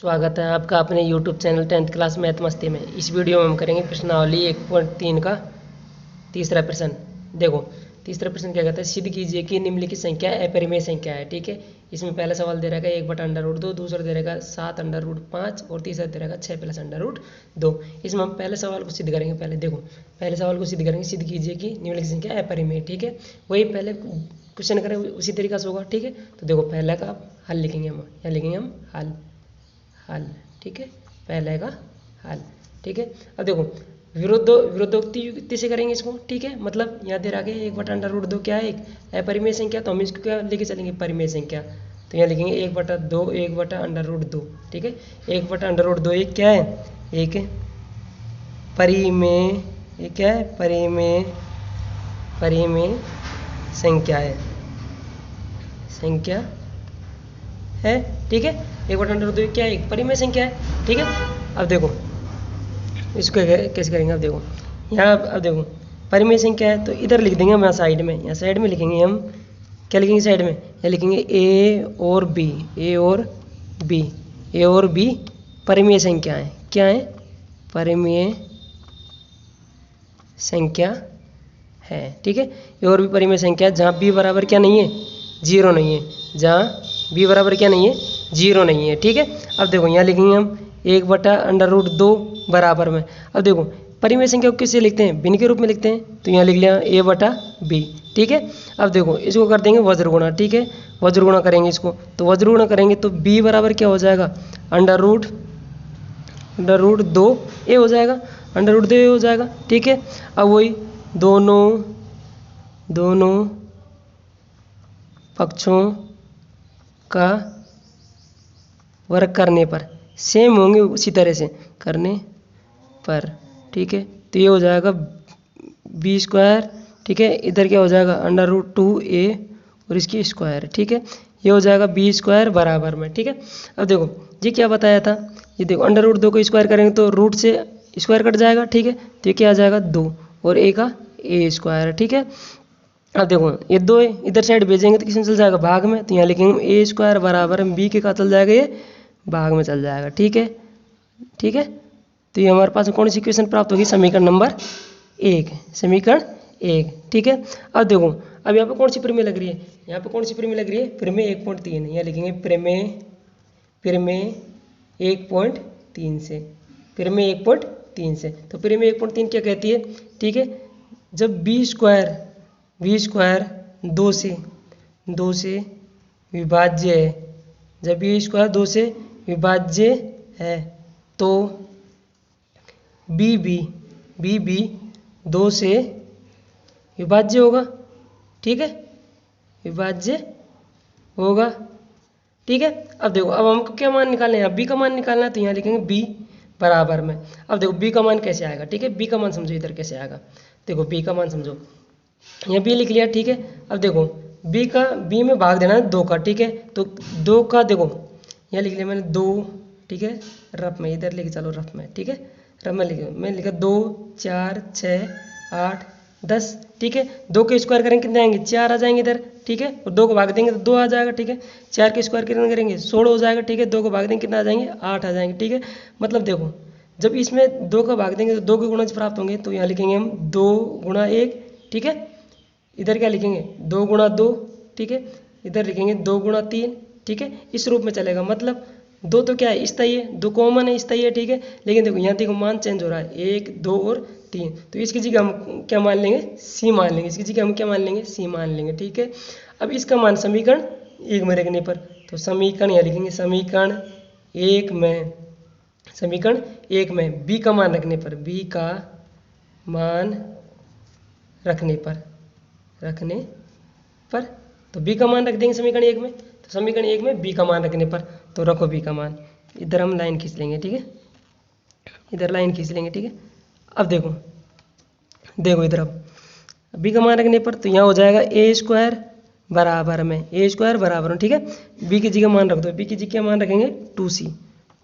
स्वागत है आपका अपने YouTube channel 10th class math मस्ती में। इस वीडियो में हम करेंगे प्रश्नावली 1.3 का तीसरा प्रश्न। देखो, तीसरा प्रश्न क्या कहता है, सिद्ध कीजिए कि निम्नलिखित संख्या अपरिमेय संख्या है। ठीक है, इसमें पहला सवाल दे रखा है 1/√2, दूसरा दे रखा है 7/5 और तीसरा दे रखा है 6+√2। इसमें हम पहले सवाल को सिद्ध करेंगे। पहले देखो, पहले सवाल को सिद्ध करेंगे, सिद्ध कीजिए कि निम्नलिखित संख्या अपरिमेय। ठीक है, वही पहले क्वेश्चन करें उसी तरीका से होगा। ठीक है, तो देखो पहला का हल लिखेंगे हम, यहाँ लिखेंगे हम हल। ठीक है, पहले का हल। ठीक है, अब देखो विरोधोक्ति युक्ति से करेंगे इसको। ठीक है, मतलब यहाँ दे रखा है 1/√2 क्या है, एक अपरिमेय संख्या, तो हम इसको क्या लेके चलेंगे, परिमेय संख्या। तो यहाँ लिखेंगे 1/2 1/√2। ठीक है, 1/√2 एक क्या है, एक परिमेय, ये क्या है, परिमेय संख्या है। ठीक है, 1/√2 क्या है, एक परिमेय संख्या है। ठीक है, अब देखो इसको कैसे करेंगे। अब देखो यहाँ, अब देखो परिमेय संख्या है तो इधर लिख देंगे हम, यहाँ साइड में, यहाँ साइड में लिखेंगे हम, क्या लिखेंगे साइड में, यहाँ लिखेंगे ए और बी परिमेय संख्या है। क्या है, परिमेय संख्या है। ठीक है, ए और बी परिमेय संख्या है जहाँ बी बराबर क्या नहीं है, 0 नहीं है, जहाँ बी बराबर क्या नहीं है, 0 नहीं है। ठीक है, अब देखो यहाँ लिखेंगे हम 1/√2 बराबर में। अब देखो परिमेय संख्या को किससे लिखते हैं, भिन्न के रूप में लिखते हैं, तो यहाँ लिख लिया a/b। ठीक है, अब देखो इसको कर देंगे वज्र गुणा। ठीक है, वज्र गुणा करेंगे इसको, तो वज्र गुणा करेंगे तो b बराबर क्या हो जाएगा, √2 a हो जाएगा, √2 a हो जाएगा। ठीक है, अब वही दोनों पक्षों का वर्ग करने पर सेम होंगे, उसी तरह से करने पर। ठीक है, तो ये हो जाएगा b²। ठीक है, इधर क्या हो जाएगा, √2a और इसकी स्क्वायर। ठीक है, ये हो जाएगा b² बराबर में। ठीक है, अब देखो ये क्या बताया था, ये देखो √2 को स्क्वायर करेंगे तो रूट से स्क्वायर कट जाएगा। ठीक है, तो ये क्या आ जाएगा 2 और a का a²। ठीक है, अब देखो ये 2 है, इधर साइड भेजेंगे तो किसमें चल जाएगा, भाग में, तो यहाँ लिखेंगे a² बराबर में b के का चल जाएगा, ये भाग में चल जाएगा। ठीक है, तो ये हमारे पास कौन सी इक्वेशन प्राप्त होगी, समीकरण नंबर 1, समीकरण 1। ठीक है, अब देखो अब यहाँ पे कौन सी परिमेय लग रही है, यहाँ पे कौन सी परिमेय लग रही है, परिमेय 1.3। यहाँ लिखेंगे परिमेय 1.3 से, परिमेय 1.3 से। तो परिमेय 1.3 क्या कहती है, ठीक है, जब b² 2 से विभाज्य है, जब b² 2 से विभाज्य है तो b 2 से विभाज्य होगा। ठीक है, विभाज्य होगा। ठीक है, अब देखो अब हमको क्या मान निकालना है, b का मान निकालना है, तो यहाँ लिखेंगे b बराबर में। अब देखो b का मान कैसे आएगा, ठीक है, b का मान समझो इधर कैसे आएगा। देखो b का मान समझो, यहाँ b लिख लिया। ठीक है, अब देखो b में भाग देना है 2 का। ठीक है, तो 2 का देखो यहाँ लिख लिया मैंने 2। ठीक है, रफ में इधर लेके चलो, रफ में। ठीक है, रफ में मैंने लिखा 2 4 6 8 10। ठीक है, 2 के स्क्वायर करेंगे कितने आएंगे, 4 आ जाएंगे इधर। ठीक है, और 2 को भाग देंगे तो 2 आ जाएगा। ठीक है, 4 के स्क्वायर कितने करेंगे, 16 हो जाएगा। ठीक है, 2 को भाग देंगे कितना आ जाएंगे, 8 आ जाएंगे। ठीक है, मतलब देखो जब इसमें 2 का भाग देंगे तो 2 के गुणज प्राप्त होंगे, तो यहाँ लिखेंगे हम 2 × 1। ठीक है, इधर क्या लिखेंगे 2 × 2। ठीक है, इधर लिखेंगे 2 × 3। ठीक है, इस रूप में चलेगा, मतलब 2 तो क्या है, स्थायी है, 2 कॉमन है, स्थायी है। ठीक है, लेकिन देखो यहाँ देखो मान चेंज हो रहा है, 1 2 और 3, तो इसकी जगह हम क्या मान लेंगे, c मान लेंगे, इसकी जगह हम क्या मान लेंगे, c मान लेंगे। ठीक है, अब इसका मान समीकरण 1 में रखने पर, तो समीकरण यहाँ लिखेंगे समीकरण 1 में b का मान रखने पर, b का मान रखने पर तो b का मान रख देंगे समीकरण 1 में, तो समीकरण 1 में b का मान रखने पर, तो रखो b का मान। इधर हम लाइन खींच लेंगे। ठीक है, इधर लाइन खींच लेंगे। ठीक है, अब देखो इधर अब b का मान रखने पर, तो यहाँ हो जाएगा a² बराबर में, a² बराबर में। ठीक है, b की जगह मान रख दो, b की जगह मान रखेंगे 2c,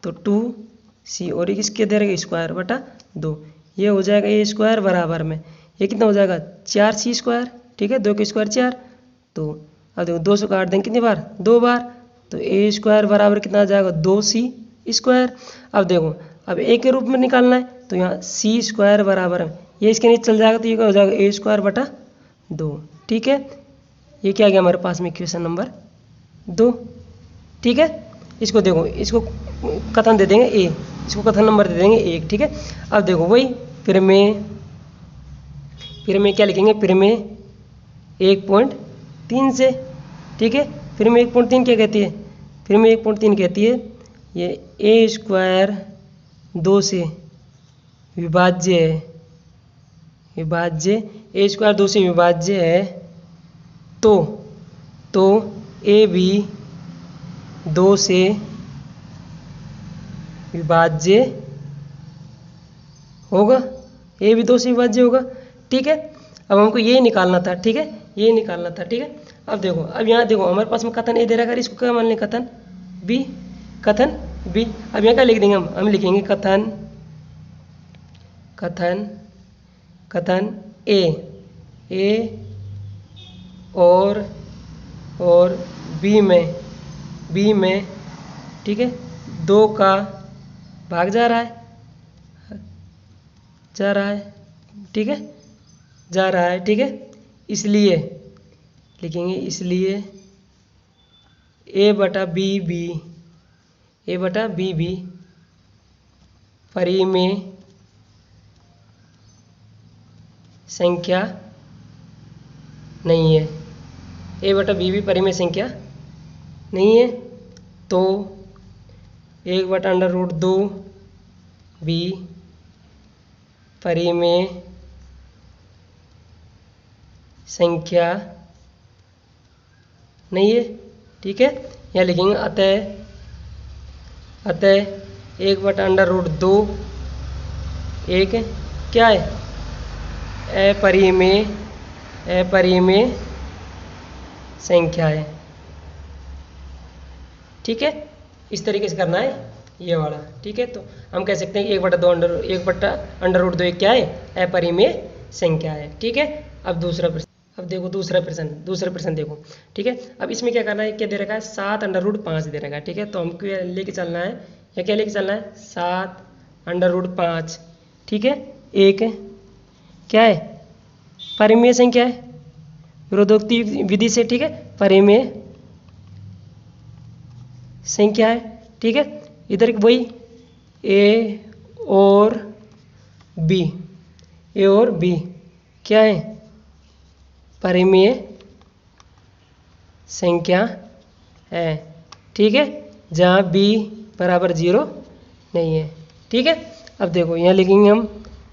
तो 2c और इसके दे रखेंगे स्क्वायर बटा 2, ये हो जाएगा a² बराबर में, ये कितना हो जाएगा 4c²। ठीक है, 2 के स्क्वायर 4, तो अब देखो 2 से काट देंगे कितनी बार, 2 बार, तो a² बराबर कितना आ जाएगा 2c। स्क्वायर। अब देखो, अब ए के रूप में निकालना है तो यहाँ सी स्क्वायर बराबर है, ये इसके नीचे चल जाएगा तो ये क्या हो जाएगा, ए स्क्वायर बटा 2। ठीक है, ये क्या आ गया हमारे पास में इक्वेशन नंबर 2। ठीक है, इसको देखो, इसको कथन दे देंगे ए, इसको कथन नंबर दे देंगे 1। ठीक है, अब देखो वही फिर में क्या लिखेंगे, फिर में 1.3 से। ठीक है, फिर में 1.3 क्या कहती है, फिर में 1.3 कहती है ये ए स्क्वायर 2 से विभाज्य है, ए स्क्वायर 2 से विभाज्य है तो ए भी 2 से विभाज्य होगा, ए भी 2 से विभाज्य होगा। ठीक है, अब हमको ये निकालना था। ठीक है, ये निकालना था। ठीक है, अब देखो, अब यहाँ देखो हमारे पास में कथन ए दे रखा है, इसको क्या मान लें, कथन बी, कथन बी। अब यहाँ क्या लिख देंगे, हम लिखेंगे कथन ए और बी में ठीक है 2 का भाग जा रहा है। ठीक है, जा रहा है। ठीक है, इसलिए लिखेंगे, इसलिए ए बटा बी भी परिमेय संख्या नहीं है, ए बटा बी भी परिमेय संख्या नहीं है, तो 1/√2 भी परिमेय संख्या नहीं है। ठीक है, यहाँ लिखेंगे अतः 1/√2 एक क्या है, अपरिमेय संख्या है। ठीक है, इस तरीके से करना है ये वाला। ठीक है, तो हम कह सकते हैं कि 1/√2 एक क्या है, अपरिमेय संख्या है। ठीक है, अब दूसरा प्रश्न, अब देखो दूसरा प्रश्न देखो। ठीक है, अब इसमें क्या करना है, क्या दे रखा है, 7/5 दे रखा है। ठीक है, तो हमको लेके चलना है, या क्या लेके चलना है, 7/5। ठीक है, एक क्या है, परिमेय संख्या है, विरोधोक्ति विधि से। ठीक है, परिमेय संख्या है। ठीक है, इधर वही ए और बी क्या है, परिमेय संख्या है। ठीक है, जहाँ b बराबर 0 नहीं है। ठीक है, अब देखो यहाँ लिखेंगे हम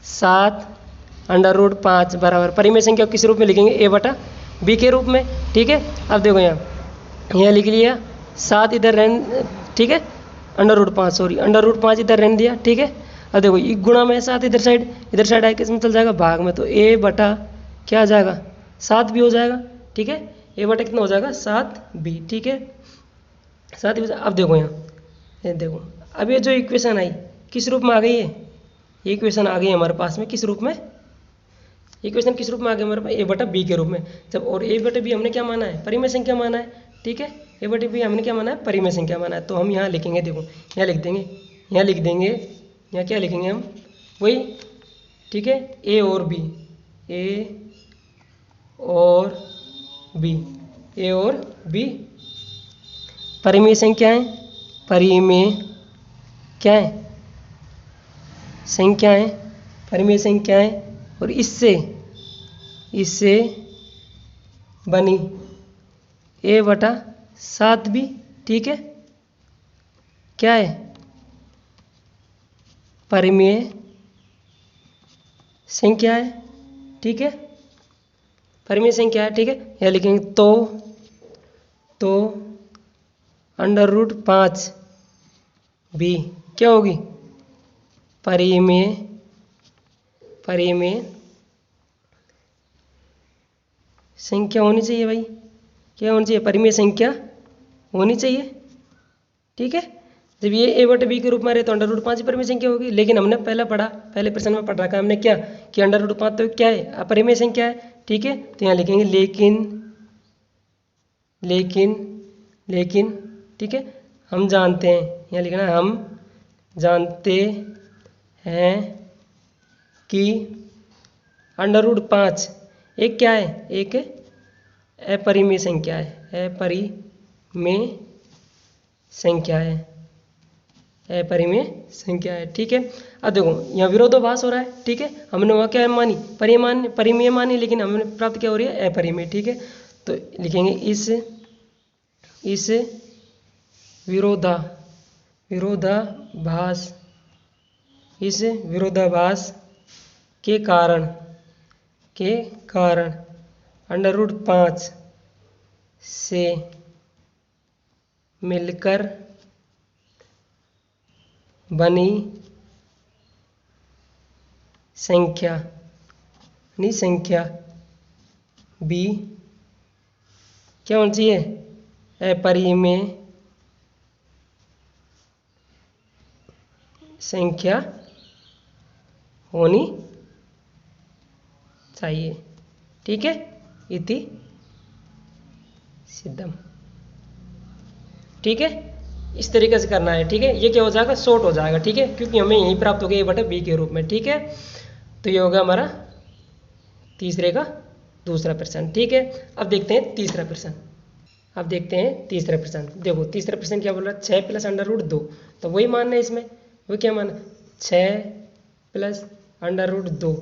7/5 बराबर परिमेय संख्या किस रूप में लिखेंगे, a बटा b के रूप में। ठीक है, अब देखो यहाँ लिख लिया 7 इधर रहने, ठीक है, √5 इधर रहने दिया। ठीक है, अब देखो ये गुणा में 7 इधर साइड आए किस में चल जाएगा, भाग में, तो a बटा क्या आ जाएगा, 7 भी हो जाएगा। ठीक है, a बटा कितना हो जाएगा, 7b। ठीक है, 7 भी। अब देखो यहाँ देखो, अब ये जो इक्वेशन आई किस रूप में आ गई है, ये इक्वेशन आ गई हमारे पास में किस रूप में, इक्वेशन किस रूप में आ गई हमारे पास, a बटा b के रूप में। जब और a बटा b हमने क्या माना है, परिमेय संख्या माना है। ठीक है, a बटा b हमने क्या माना है, परिमेय संख्या माना है। तो हम यहाँ लिखेंगे, देखो यहाँ लिख देंगे, यहाँ क्या लिखेंगे हम, वही। ठीक है, a और b परिमेय संख्या है, परिमेय संख्या है, और इससे बनी a बटा 7b। ठीक है, क्या है, परिमेय संख्या है। ठीक है, परिमेय संख्या है। ठीक है, यहाँ लिखेंगे तो √5 भी क्या होगी, परिमेय संख्या होनी चाहिए भाई, क्या होनी चाहिए, परिमेय संख्या होनी चाहिए। ठीक है, जब ये a बटा b के रूप में रहे तो √5 परिमेय संख्या होगी। लेकिन हमने पहले प्रश्न में पढ़ रखा है हमने क्या, कि √5 तो क्या है, अपरिमेय संख्या है। ठीक है, तो यहाँ लिखेंगे लेकिन। ठीक है, हम जानते हैं, यहाँ लिखना है, हम जानते हैं कि √5 एक क्या है, एक अपरिमेय संख्या है, अपरिमेय संख्या है, अपरिमेय संख्या है। ठीक है, अब देखो यहाँ विरोधाभास हो रहा है। ठीक है, हमने वहाँ क्या मानी, परिमेय मानी, लेकिन हमने प्राप्त क्या हो रही है, अपरिमेय। ठीक है, तो लिखेंगे इस विरोधाभास इस विरोधाभास के कारण √5 से मिलकर बनी संख्या b क्या होनी चाहिए, अपरिमेय संख्या होनी चाहिए। ठीक है, इति सिद्धम। ठीक है, इस तरीके से करना है। ठीक है, ये क्या हो जाएगा, शॉर्ट हो जाएगा। ठीक है, क्योंकि हमें यही प्राप्त हो गया a/b के रूप में। ठीक है, तो ये होगा हमारा तीसरे का दूसरा प्रश्न। ठीक है, अब देखते हैं तीसरा प्रश्न। देखो तीसरा प्रश्न क्या बोल रहा है, 6 + √2, तो वही मानना है इसमें। वो क्या माना, 6 + √2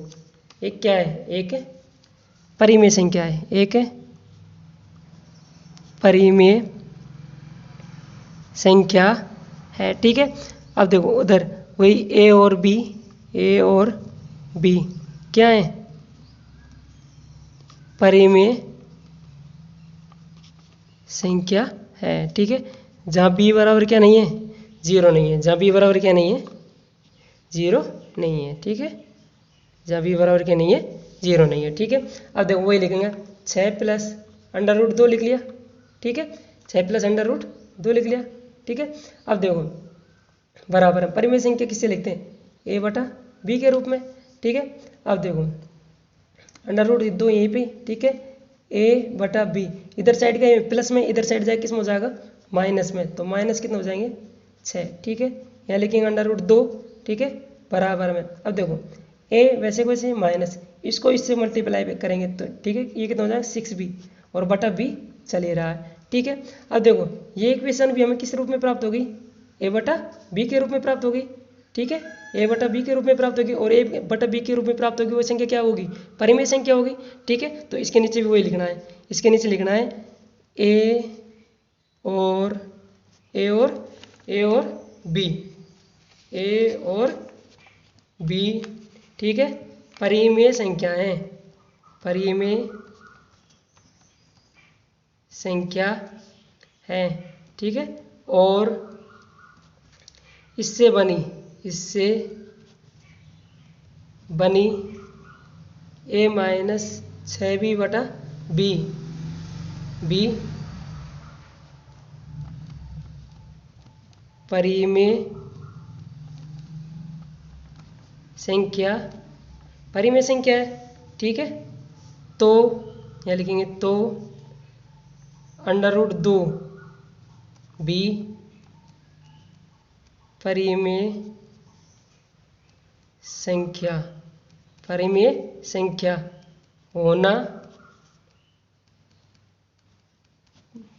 एक क्या है, एक परिमेय संख्या है, एक परिमेय संख्या है। ठीक है, अब देखो उधर वही a और b क्या है, परिमेय संख्या है। ठीक है, जहाँ b बराबर क्या नहीं है, 0 नहीं है, जहाँ b बराबर क्या नहीं है, 0 नहीं है। ठीक है, जहाँ b बराबर क्या नहीं है, 0 नहीं है। ठीक है, अब देखो वही लिखेंगे, 6 + √2 लिख लिया। ठीक है, 6 + √2 लिख लिया। ठीक है, अब देखो बराबर है, परिमेय संख्या किससे लिखते हैं, a/b के रूप में। ठीक है, अब देखो √2 यहीं पे। ठीक है, a/b इधर साइड का प्लस में, इधर साइड जाए किस में हो जाएगा, माइनस में, तो माइनस कितने हो जाएंगे, 6। ठीक है, यहाँ लिखेंगे √2। ठीक है, बराबर में। अब देखो a वैसे को वैसे माइनस, इसको इससे मल्टीप्लाई करेंगे तो ठीक है, ये कितना हो जाएगा, 6b, और बटा b चल ही रहा है। ठीक है, अब देखो ये इक्वेशन भी हमें किस रूप में प्राप्त होगी, a/b के रूप में प्राप्त होगी। ठीक है, a/b के रूप में प्राप्त होगी, और a/b के रूप में प्राप्त होगी वो संख्या क्या होगी, परिमेय संख्या होगी। ठीक है, तो इसके नीचे भी वही लिखना है, इसके नीचे लिखना है a और b। ठीक है, परिमेय संख्या है, परिमेय संख्या है। ठीक है, और इससे बनी a-6b/b परिमेय संख्या है। ठीक है, तो यहाँ लिखेंगे तो √2b परिमेय संख्या होना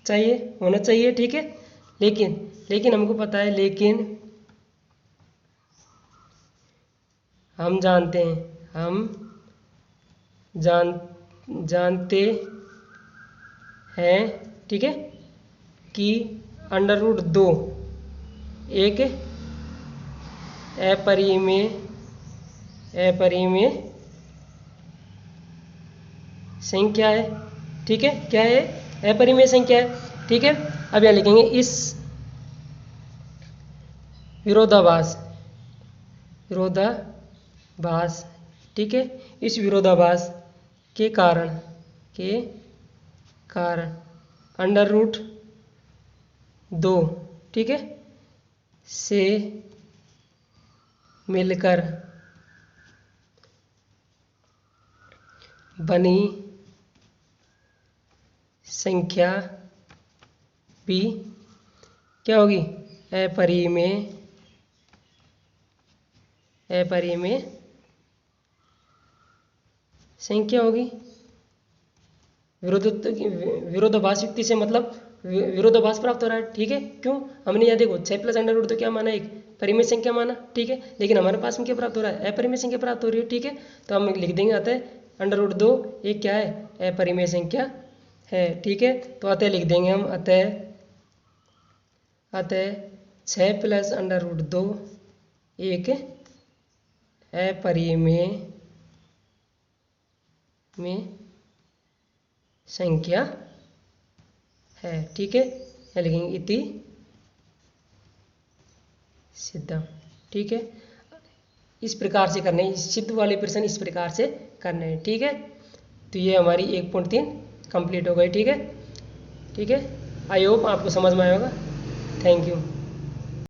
चाहिए। ठीक है, लेकिन हमको पता है, लेकिन हम जानते हैं ठीक है, कि √2 एक अपरिमेय संख्या है। ठीक है, क्या है, अपरिमेय संख्या है। ठीक है, अब यहाँ लिखेंगे इस विरोधाभास। ठीक है, इस विरोधाभास के कारण √2 ठीक है से मिलकर बनी संख्या भी क्या होगी, अपरिमेय अपरिमेय संख्या होगी। विरोधाभास युक्ति से मतलब विरोधाभास प्राप्त हो रहा है, ठीक है। क्यों? हमने यहाँ देखो 6 प्लस अंडर रूट तो क्या माना, एक परिमेय संख्या माना, ठीक है। लेकिन हमारे पास में क्या प्राप्त हो रहा है, अपरिमेय संख्या प्राप्त हो रही है, ठीक है। तो हम लिख देंगे अतः अंडर रूट 2 एक क्या है, अपरिमेय संख्या है, ठीक है। तो अतः लिख देंगे हम अतः 6 प्लस अंडर रूट 2 एक अपरिमेय में संख्या है, ठीक है। या लिखेंगे इति सिद्धम, ठीक है। इस प्रकार से करने, इस सिद्ध वाले प्रश्न इस प्रकार से करने हैं, ठीक है। तो ये हमारी 1.3 कंप्लीट हो गई, ठीक है। ठीक है, आई होप आपको समझ में आया होगा। Thank you.